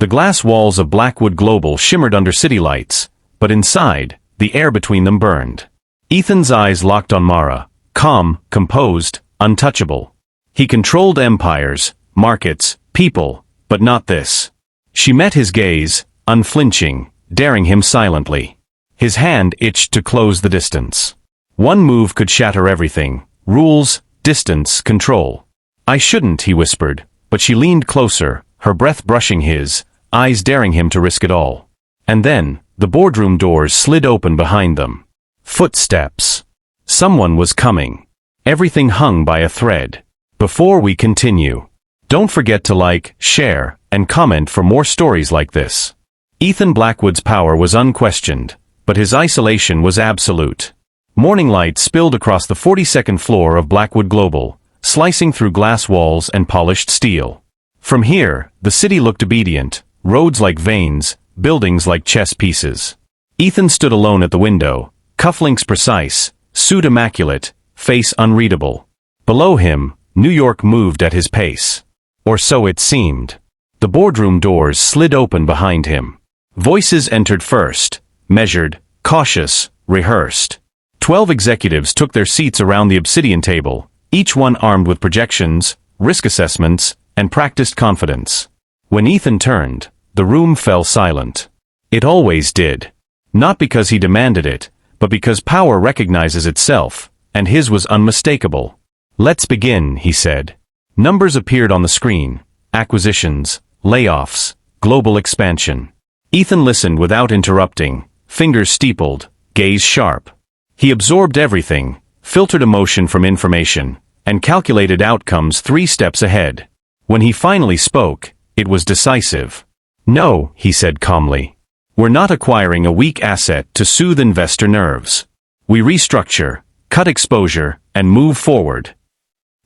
The glass walls of Blackwood Global shimmered under city lights, but inside, the air between them burned. Ethan's eyes locked on Mara, calm, composed, untouchable. He controlled empires, markets, people, but not this. She met his gaze, unflinching, daring him silently. His hand itched to close the distance. One move could shatter everything: rules, distance, control. "I shouldn't," he whispered, but she leaned closer, her breath brushing his, eyes daring him to risk it all. And then, the boardroom doors slid open behind them. Footsteps. Someone was coming. Everything hung by a thread. Before we continue, don't forget to like, share, and comment for more stories like this. Ethan Blackwood's power was unquestioned, but his isolation was absolute. Morning light spilled across the 42nd floor of Blackwood Global, slicing through glass walls and polished steel. From here, the city looked obedient, roads like veins, buildings like chess pieces. Ethan stood alone at the window, cufflinks precise, suit immaculate, face unreadable. Below him, New York moved at his pace. Or so it seemed. The boardroom doors slid open behind him. Voices entered first, measured, cautious, rehearsed. 12 executives took their seats around the obsidian table, each one armed with projections, risk assessments, and practiced confidence. When Ethan turned, the room fell silent. It always did. Not because he demanded it, but because power recognizes itself, and his was unmistakable. "Let's begin," he said. Numbers appeared on the screen: acquisitions, layoffs, global expansion. Ethan listened without interrupting, fingers steepled, gaze sharp. He absorbed everything, filtered emotion from information, and calculated outcomes 3 steps ahead. When he finally spoke, it was decisive. "No," he said calmly. "We're not acquiring a weak asset to soothe investor nerves. We restructure, cut exposure, and move forward."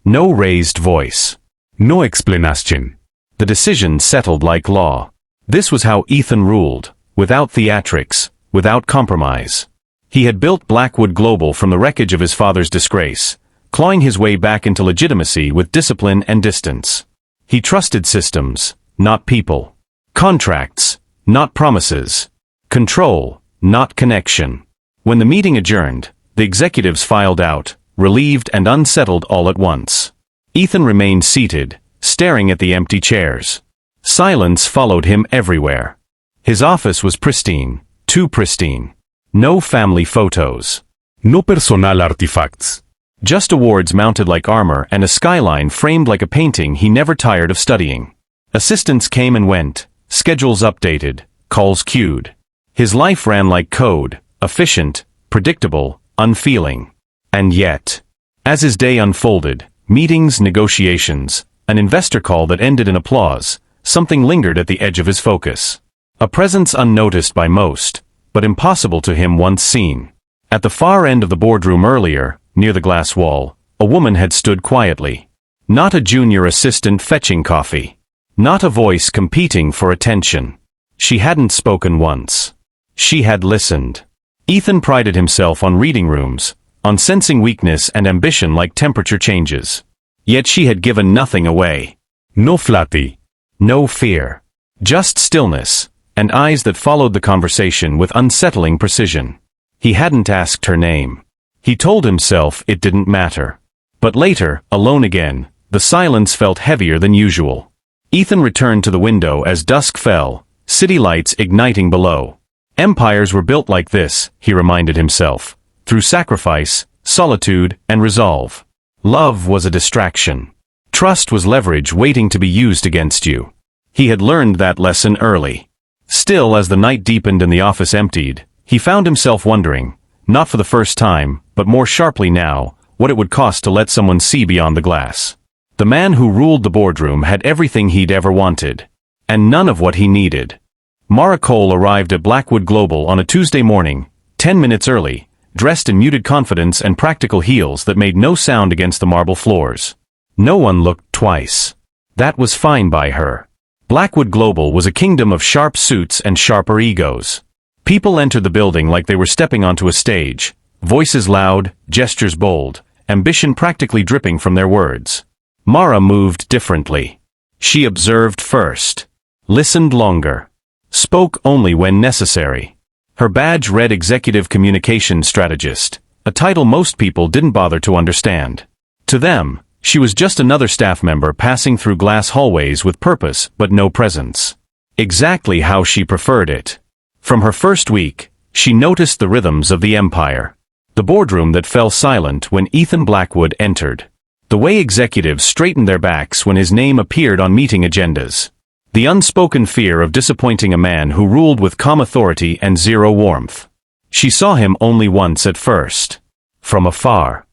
No raised voice. No explanation. The decision settled like law. This was how Ethan ruled, without theatrics, without compromise. He had built Blackwood Global from the wreckage of his father's disgrace, clawing his way back into legitimacy with discipline and distance. He trusted systems, not people. Contracts, not promises. Control, not connection. When the meeting adjourned, the executives filed out, relieved and unsettled all at once. Ethan remained seated, staring at the empty chairs. Silence followed him everywhere. His office was pristine, too pristine. No family photos. No personal artifacts. Just awards mounted like armor and a skyline framed like a painting he never tired of studying. Assistants came and went, schedules updated, calls queued. His life ran like code, efficient, predictable, unfeeling. And yet, as his day unfolded, meetings, negotiations, an investor call that ended in applause, something lingered at the edge of his focus. A presence unnoticed by most, but impossible to him once seen. At the far end of the boardroom earlier, near the glass wall, a woman had stood quietly. Not a junior assistant fetching coffee. Not a voice competing for attention. She hadn't spoken once. She had listened. Ethan prided himself on reading rooms, on sensing weakness and ambition like temperature changes. Yet she had given nothing away. No flatty. No fear. Just stillness, and eyes that followed the conversation with unsettling precision. He hadn't asked her name. He told himself it didn't matter. But later, alone again, the silence felt heavier than usual. Ethan returned to the window as dusk fell, city lights igniting below. Empires were built like this, he reminded himself, through sacrifice, solitude, and resolve. Love was a distraction. Trust was leverage waiting to be used against you. He had learned that lesson early. Still, as the night deepened and the office emptied, he found himself wondering, not for the first time, but more sharply now, what it would cost to let someone see beyond the glass. The man who ruled the boardroom had everything he'd ever wanted, and none of what he needed. Mara Cole arrived at Blackwood Global on a Tuesday morning, 10 minutes early, dressed in muted confidence and practical heels that made no sound against the marble floors. No one looked twice. That was fine by her. Blackwood Global was a kingdom of sharp suits and sharper egos. People entered the building like they were stepping onto a stage, voices loud, gestures bold, ambition practically dripping from their words. Mara moved differently. She observed first. listened longer, spoke only when necessary. Her badge read Executive Communication Strategist, a title most people didn't bother to understand. To them, she was just another staff member passing through glass hallways with purpose but no presence. Exactly how she preferred it. From her first week, she noticed the rhythms of the empire. The boardroom that fell silent when Ethan Blackwood entered. The way executives straightened their backs when his name appeared on meeting agendas. The unspoken fear of disappointing a man who ruled with calm authority and zero warmth. She saw him only once at first. From afar.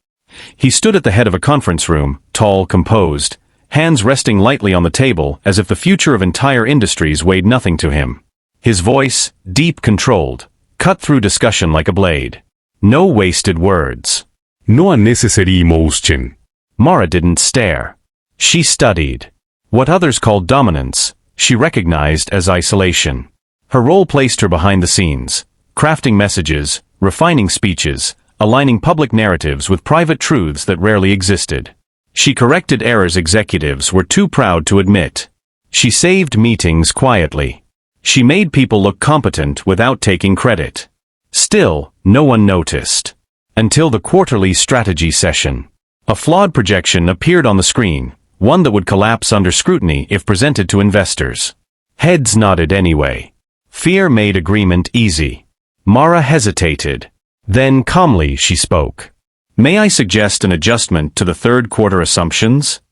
He stood at the head of a conference room, tall, composed, hands resting lightly on the table as if the future of entire industries weighed nothing to him. His voice, deep, controlled, cut through discussion like a blade. No wasted words. No unnecessary emotion. Mara didn't stare. She studied. What others called dominance, she recognized as isolation. Her role placed her behind the scenes, crafting messages, refining speeches, aligning public narratives with private truths that rarely existed. She corrected errors executives were too proud to admit. She saved meetings quietly. She made people look competent without taking credit. Still, no one noticed. Until the quarterly strategy session. A flawed projection appeared on the screen, one that would collapse under scrutiny if presented to investors. Heads nodded anyway. Fear made agreement easy. Mara hesitated. Then calmly she spoke. May I suggest an adjustment to the third quarter assumptions?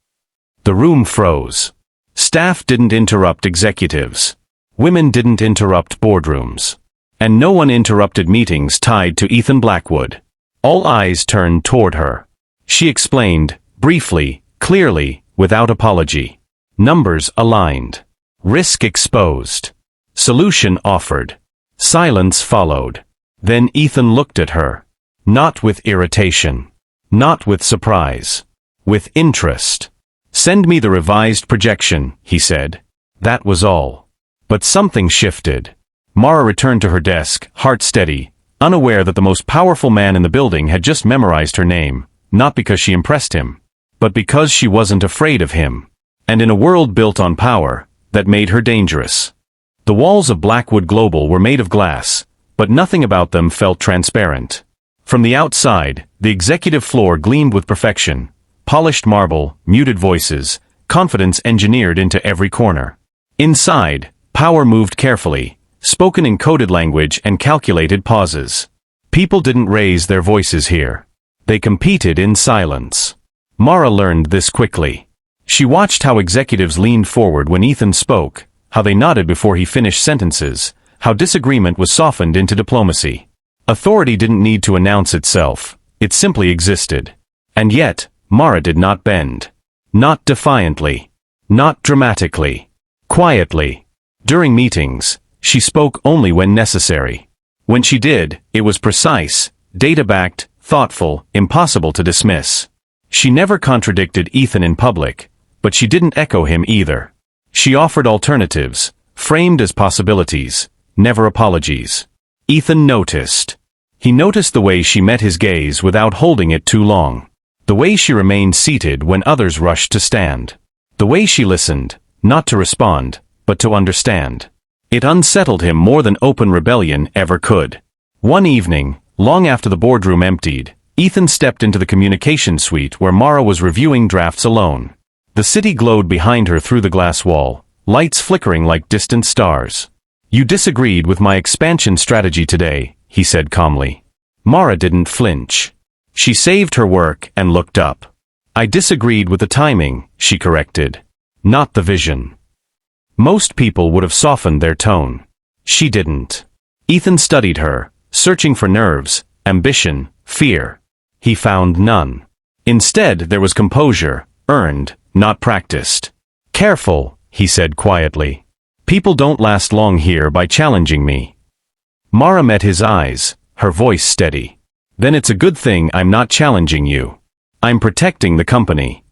The room froze. Staff didn't interrupt executives. Women didn't interrupt boardrooms. And no one interrupted meetings tied to Ethan Blackwood. All eyes turned toward her. She explained, briefly, clearly, without apology. Numbers aligned. Risk exposed. Solution offered. Silence followed. Then Ethan looked at her. Not with irritation. Not with surprise. With interest. Send me the revised projection, he said. That was all. But something shifted. Mara returned to her desk, heart steady, unaware that the most powerful man in the building had just memorized her name, not because she impressed him, but because she wasn't afraid of him. And in a world built on power, that made her dangerous. The walls of Blackwood Global were made of glass, but nothing about them felt transparent. From the outside, the executive floor gleamed with perfection, polished marble, muted voices, confidence engineered into every corner. Inside, power moved carefully, spoken in coded language and calculated pauses. People didn't raise their voices here. They competed in silence. Mara learned this quickly. She watched how executives leaned forward when Ethan spoke, how they nodded before he finished sentences, how disagreement was softened into diplomacy. Authority didn't need to announce itself, it simply existed. And yet, Mara did not bend. Not defiantly. Not dramatically. Quietly. During meetings, she spoke only when necessary. When she did, it was precise, data-backed, thoughtful, impossible to dismiss. She never contradicted Ethan in public, but she didn't echo him either. She offered alternatives, framed as possibilities, never apologies. Ethan noticed. He noticed the way she met his gaze without holding it too long. The way she remained seated when others rushed to stand. The way she listened, not to respond, but to understand. It unsettled him more than open rebellion ever could. One evening, long after the boardroom emptied, Ethan stepped into the communication suite where Mara was reviewing drafts alone. The city glowed behind her through the glass wall, lights flickering like distant stars. You disagreed with my expansion strategy today, he said calmly. Mara didn't flinch. She saved her work and looked up. I disagreed with the timing, she corrected. Not the vision. Most people would have softened their tone. She didn't. Ethan studied her, searching for nerves, ambition, fear. He found none. Instead, there was composure, earned, not practiced. Careful, he said quietly. People don't last long here by challenging me. Mara met his eyes, her voice steady. Then it's a good thing I'm not challenging you. I'm protecting the company.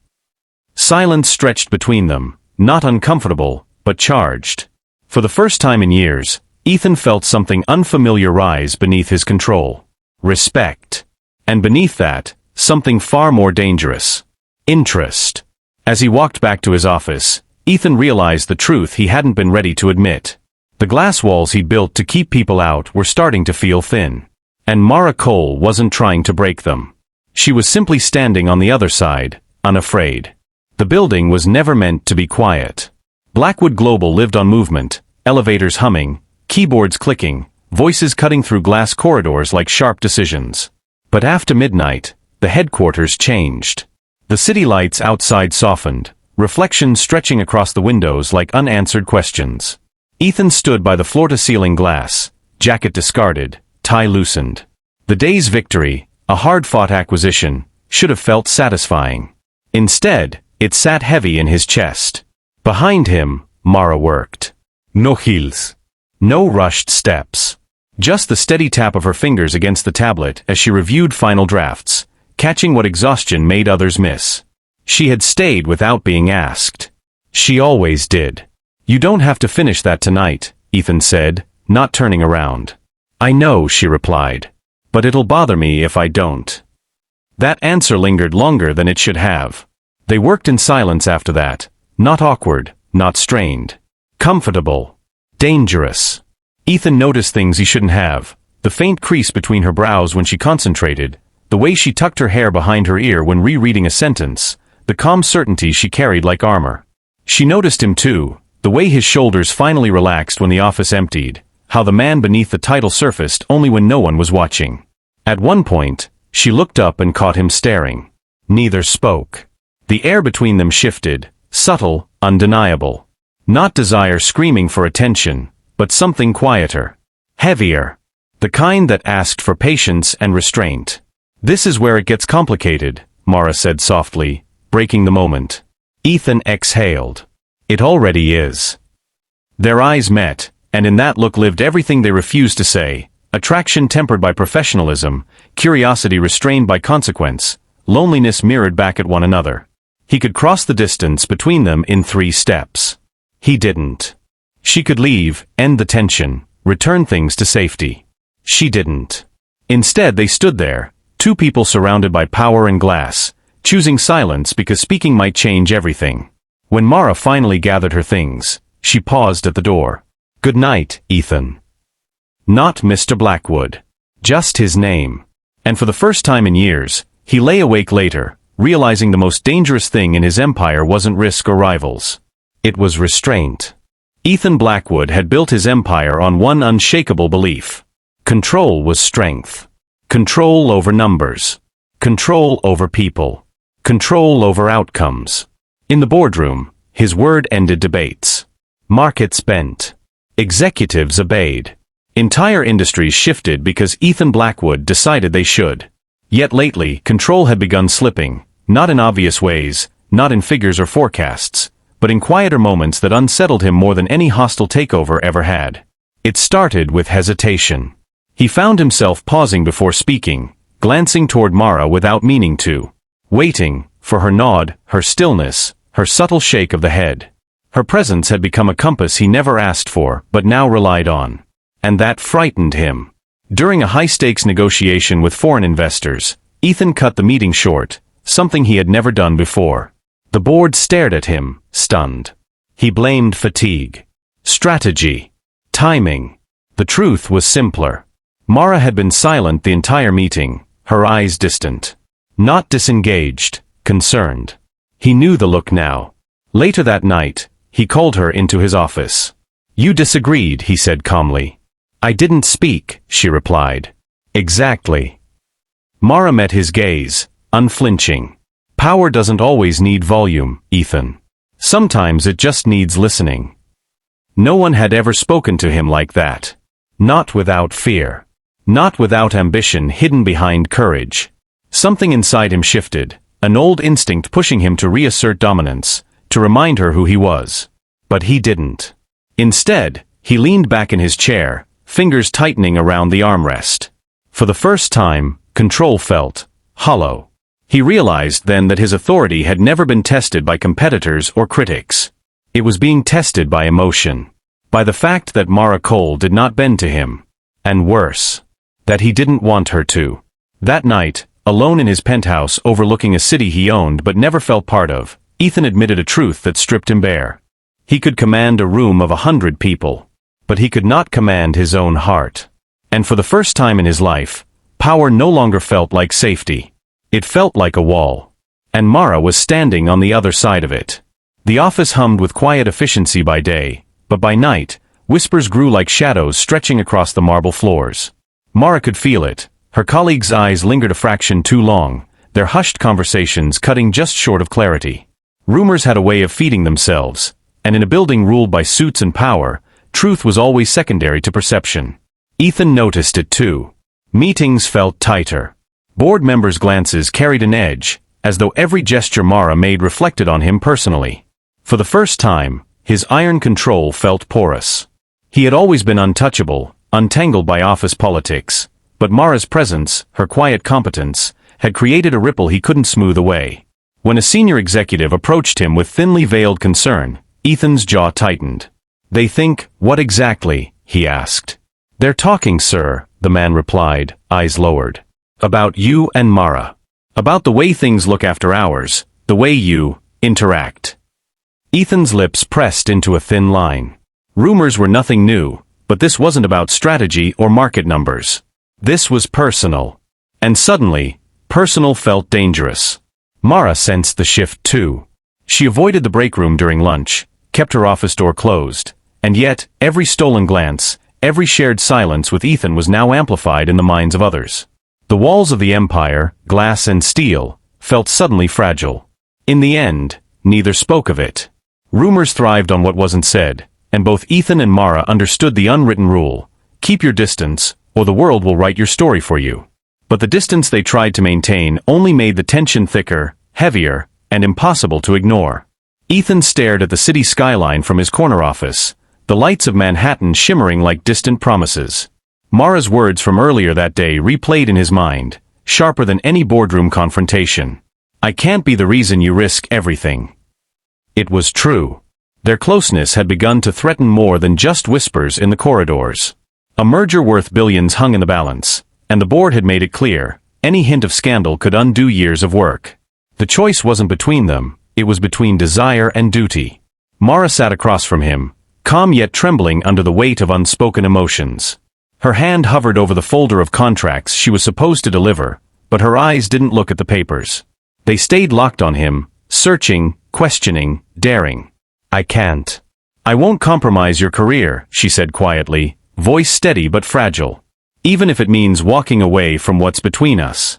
Silence stretched between them, not uncomfortable, but charged. For the first time in years, Ethan felt something unfamiliar rise beneath his control. Respect. And beneath that, something far more dangerous. Interest. As he walked back to his office, Ethan realized the truth he hadn't been ready to admit. The glass walls he'd built to keep people out were starting to feel thin. And Mara Cole wasn't trying to break them. She was simply standing on the other side, unafraid. The building was never meant to be quiet. Blackwood Global lived on movement, elevators humming, keyboards clicking, voices cutting through glass corridors like sharp decisions. But after midnight, the headquarters changed. The city lights outside softened, reflections stretching across the windows like unanswered questions. Ethan stood by the floor-to-ceiling glass, jacket discarded, tie loosened. The day's victory, a hard-fought acquisition, should have felt satisfying. Instead, it sat heavy in his chest. Behind him, Mara worked. No heels. No rushed steps. Just the steady tap of her fingers against the tablet as she reviewed final drafts, catching what exhaustion made others miss. She had stayed without being asked. She always did. "You don't have to finish that tonight," Ethan said, not turning around. "I know," she replied. "But it'll bother me if I don't." That answer lingered longer than it should have. They worked in silence after that, not awkward, not strained. Comfortable. Dangerous. Ethan noticed things he shouldn't have, the faint crease between her brows when she concentrated, the way she tucked her hair behind her ear when rereading a sentence, the calm certainty she carried like armor. She noticed him too, the way his shoulders finally relaxed when the office emptied, how the man beneath the title surfaced only when no one was watching. At one point, she looked up and caught him staring. Neither spoke. The air between them shifted, subtle, undeniable. Not desire screaming for attention, but something quieter. Heavier. The kind that asked for patience and restraint. "This is where it gets complicated," Mara said softly, breaking the moment. Ethan exhaled. "It already is." Their eyes met, and in that look lived everything they refused to say, attraction tempered by professionalism, curiosity restrained by consequence, loneliness mirrored back at one another. He could cross the distance between them in 3 steps. He didn't. She could leave, end the tension, return things to safety. She didn't. Instead they stood there, two people surrounded by power and glass, choosing silence because speaking might change everything. When Mara finally gathered her things, she paused at the door. "Good night, Ethan." Not Mr. Blackwood. Just his name. And for the first time in years, he lay awake later, realizing the most dangerous thing in his empire wasn't risk or rivals. It was restraint. Ethan Blackwood had built his empire on one unshakable belief. Control was strength. Control over numbers. Control over people. Control over outcomes. In the boardroom, his word ended debates. Markets bent. Executives obeyed. Entire industries shifted because Ethan Blackwood decided they should. Yet lately, control had begun slipping, not in obvious ways, not in figures or forecasts, but in quieter moments that unsettled him more than any hostile takeover ever had. It started with hesitation. He found himself pausing before speaking, glancing toward Mara without meaning to. Waiting, for her nod, her stillness, her subtle shake of the head. Her presence had become a compass he never asked for, but now relied on. And that frightened him. During a high-stakes negotiation with foreign investors, Ethan cut the meeting short, something he had never done before. The board stared at him, stunned. He blamed fatigue. Strategy. Timing. The truth was simpler. Mara had been silent the entire meeting, her eyes distant. Not disengaged, concerned. He knew the look now. Later that night, he called her into his office. "You disagreed," he said calmly. "I didn't speak," she replied. "Exactly." Mara met his gaze, unflinching. Power doesn't always need volume, Ethan. Sometimes it just needs listening. No one had ever spoken to him like that. Not without fear. Not without ambition hidden behind courage. Something inside him shifted, an old instinct pushing him to reassert dominance, to remind her who he was. But he didn't. Instead, he leaned back in his chair, fingers tightening around the armrest. For the first time, control felt hollow. He realized then that his authority had never been tested by competitors or critics. It was being tested by emotion. By the fact that Mara Cole did not bend to him. And worse. That he didn't want her to. That night, alone in his penthouse overlooking a city he owned but never felt part of, Ethan admitted a truth that stripped him bare. He could command a room of 100 people. But he could not command his own heart. And for the first time in his life, power no longer felt like safety. It felt like a wall. And Mara was standing on the other side of it. The office hummed with quiet efficiency by day, but by night, whispers grew like shadows stretching across the marble floors. Mara could feel it. Her colleagues' eyes lingered a fraction too long, their hushed conversations cutting just short of clarity. Rumors had a way of feeding themselves, and in a building ruled by suits and power, truth was always secondary to perception. Ethan noticed it too. Meetings felt tighter. Board members' glances carried an edge, as though every gesture Mara made reflected on him personally. For the first time, his iron control felt porous. He had always been untouchable, untangled by office politics, but Mara's presence, her quiet competence, had created a ripple he couldn't smooth away. When a senior executive approached him with thinly veiled concern, Ethan's jaw tightened. "They think, what exactly?" he asked. "They're talking, sir," the man replied, eyes lowered. "About you and Mara. About the way things look after hours, the way you interact." Ethan's lips pressed into a thin line. Rumors were nothing new, but this wasn't about strategy or market numbers. This was personal. And suddenly, personal felt dangerous. Mara sensed the shift too. She avoided the break room during lunch, kept her office door closed, and yet, every stolen glance, every shared silence with Ethan was now amplified in the minds of others. The walls of the empire, glass and steel, felt suddenly fragile. In the end, neither spoke of it. Rumors thrived on what wasn't said, and both Ethan and Mara understood the unwritten rule: keep your distance, or the world will write your story for you. But the distance they tried to maintain only made the tension thicker, heavier, and impossible to ignore. Ethan stared at the city skyline from his corner office, the lights of Manhattan shimmering like distant promises. Mara's words from earlier that day replayed in his mind, sharper than any boardroom confrontation. "I can't be the reason you risk everything." It was true. Their closeness had begun to threaten more than just whispers in the corridors. A merger worth billions hung in the balance, and the board had made it clear, any hint of scandal could undo years of work. The choice wasn't between them, it was between desire and duty. Mara sat across from him, calm yet trembling under the weight of unspoken emotions. Her hand hovered over the folder of contracts she was supposed to deliver, but her eyes didn't look at the papers. They stayed locked on him, searching, questioning, daring. "I can't. I won't compromise your career," she said quietly, voice steady but fragile. "Even if it means walking away from what's between us."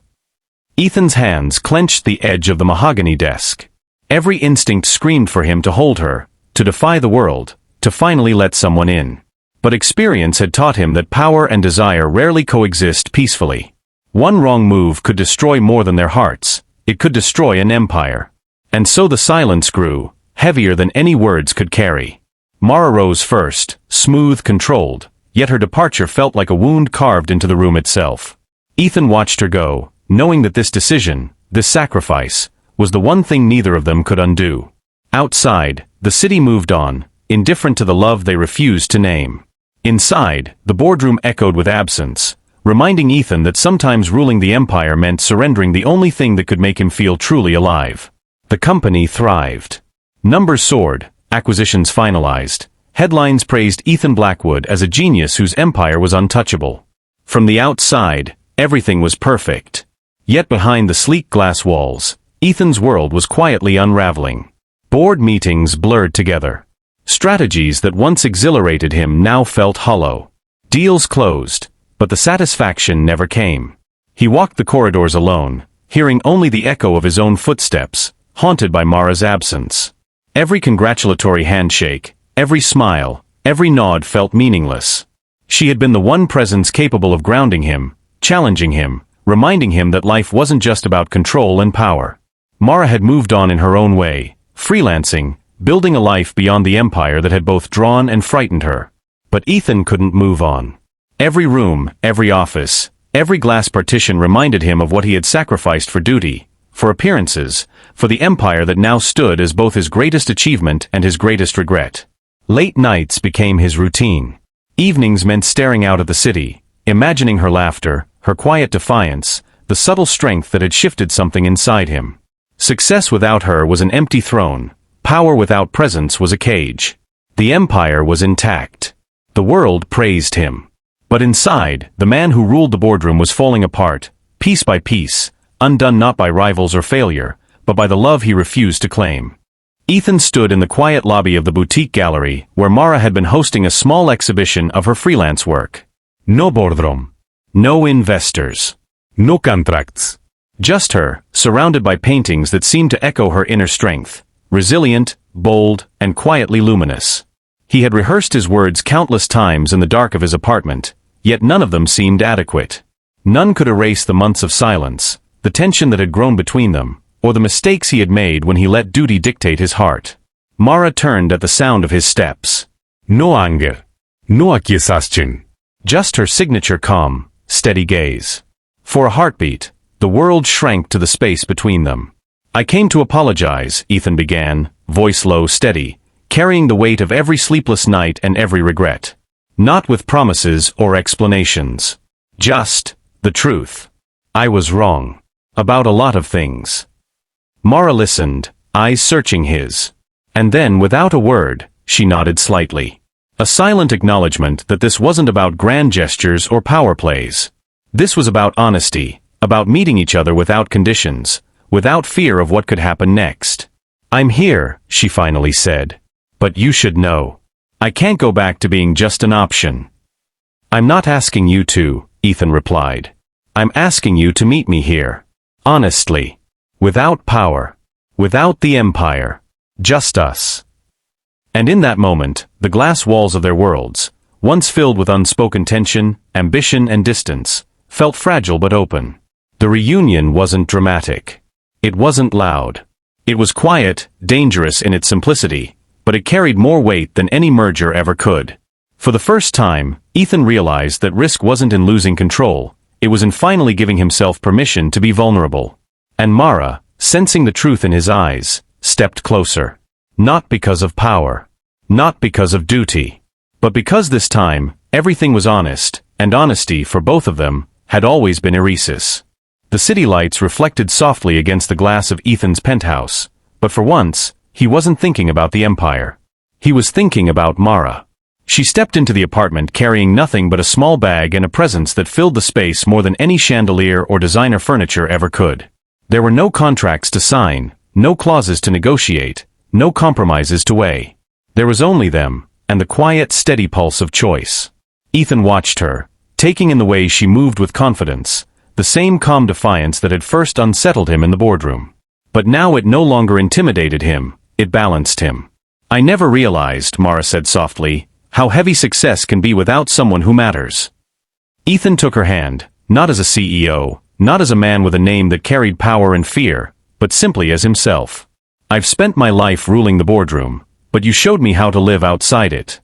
Ethan's hands clenched the edge of the mahogany desk. Every instinct screamed for him to hold her, to defy the world, to finally let someone in. But experience had taught him that power and desire rarely coexist peacefully. One wrong move could destroy more than their hearts. It could destroy an empire. And so the silence grew, heavier than any words could carry. Mara rose first, smooth, controlled, yet her departure felt like a wound carved into the room itself. Ethan watched her go, knowing that this decision, this sacrifice, was the one thing neither of them could undo. Outside, the city moved on, indifferent to the love they refused to name. Inside, the boardroom echoed with absence, reminding Ethan that sometimes ruling the empire meant surrendering the only thing that could make him feel truly alive. The company thrived. Numbers soared, acquisitions finalized. Headlines praised Ethan Blackwood as a genius whose empire was untouchable. From the outside, everything was perfect. Yet behind the sleek glass walls, Ethan's world was quietly unraveling. Board meetings blurred together. Strategies that once exhilarated him now felt hollow. Deals closed, but the satisfaction never came. He walked the corridors alone, hearing only the echo of his own footsteps, haunted by Mara's absence. Every congratulatory handshake, every smile, every nod felt meaningless. She had been the one presence capable of grounding him, challenging him, reminding him that life wasn't just about control and power. Mara had moved on in her own way, freelancing, building a life beyond the empire that had both drawn and frightened her. But Ethan couldn't move on. Every room, every office, every glass partition reminded him of what he had sacrificed for duty, for appearances, for the empire that now stood as both his greatest achievement and his greatest regret. Late nights became his routine. Evenings meant staring out at the city, imagining her laughter, her quiet defiance, the subtle strength that had shifted something inside him. Success without her was an empty throne, power without presence was a cage. The empire was intact. The world praised him. But inside, the man who ruled the boardroom was falling apart, piece by piece, undone not by rivals or failure, but by the love he refused to claim. Ethan stood in the quiet lobby of the boutique gallery, where Mara had been hosting a small exhibition of her freelance work. No boardroom. No investors. No contracts. Just her, surrounded by paintings that seemed to echo her inner strength, resilient, bold, and quietly luminous. He had rehearsed his words countless times in the dark of his apartment, yet none of them seemed adequate. None could erase the months of silence, the tension that had grown between them, or the mistakes he had made when he let duty dictate his heart. Mara turned at the sound of his steps. No anger. No accusation. Just her signature calm, steady gaze. For a heartbeat, the world shrank to the space between them. I came to apologize, Ethan began, voice low, steady, carrying the weight of every sleepless night and every regret. Not with promises or explanations. Just the truth. I was wrong. About a lot of things. Mara listened, eyes searching his. And then, without a word, she nodded slightly. A silent acknowledgement that this wasn't about grand gestures or power plays. This was about honesty, about meeting each other without conditions, without fear of what could happen next. I'm here, she finally said. But you should know. I can't go back to being just an option. I'm not asking you to, Ethan replied. I'm asking you to meet me here. Honestly. Without power. Without the empire. Just us. And in that moment, the glass walls of their worlds, once filled with unspoken tension, ambition and distance, felt fragile but open. The reunion wasn't dramatic. It wasn't loud. It was quiet, dangerous in its simplicity, but it carried more weight than any merger ever could. For the first time, Ethan realized that risk wasn't in losing control, it was in finally giving himself permission to be vulnerable. And Mara, sensing the truth in his eyes, stepped closer. Not because of power. Not because of duty. But because this time, everything was honest, and honesty, for both of them, had always been Eresis. The city lights reflected softly against the glass of Ethan's penthouse, but for once, he wasn't thinking about the empire. He was thinking about Mara. She stepped into the apartment carrying nothing but a small bag and a presence that filled the space more than any chandelier or designer furniture ever could. There were no contracts to sign, no clauses to negotiate, no compromises to weigh. There was only them, and the quiet, steady pulse of choice. Ethan watched her, taking in the way she moved with confidence, the same calm defiance that had first unsettled him in the boardroom. But now it no longer intimidated him, it balanced him. I never realized, Mara said softly, how heavy success can be without someone who matters. Ethan took her hand, not as a CEO, not as a man with a name that carried power and fear, but simply as himself. I've spent my life ruling the boardroom, but you showed me how to live outside it.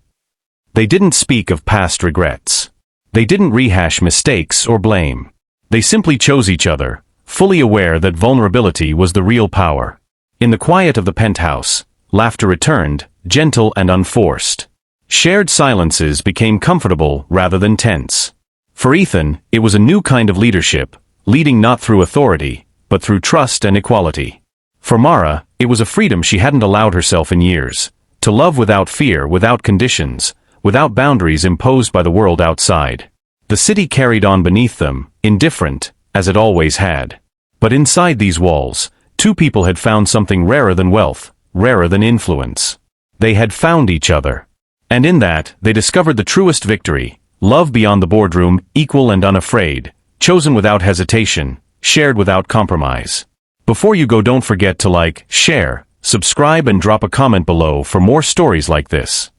They didn't speak of past regrets. They didn't rehash mistakes or blame. They simply chose each other, fully aware that vulnerability was the real power. In the quiet of the penthouse, laughter returned, gentle and unforced. Shared silences became comfortable rather than tense. For Ethan, it was a new kind of leadership, leading not through authority, but through trust and equality. For Mara, it was a freedom she hadn't allowed herself in years, to love without fear, without conditions, without boundaries imposed by the world outside. The city carried on beneath them, indifferent, as it always had. But inside these walls, two people had found something rarer than wealth, rarer than influence. They had found each other. And in that, they discovered the truest victory, love beyond the boardroom, equal and unafraid, chosen without hesitation, shared without compromise. Before you go, don't forget to like, share, subscribe and drop a comment below for more stories like this.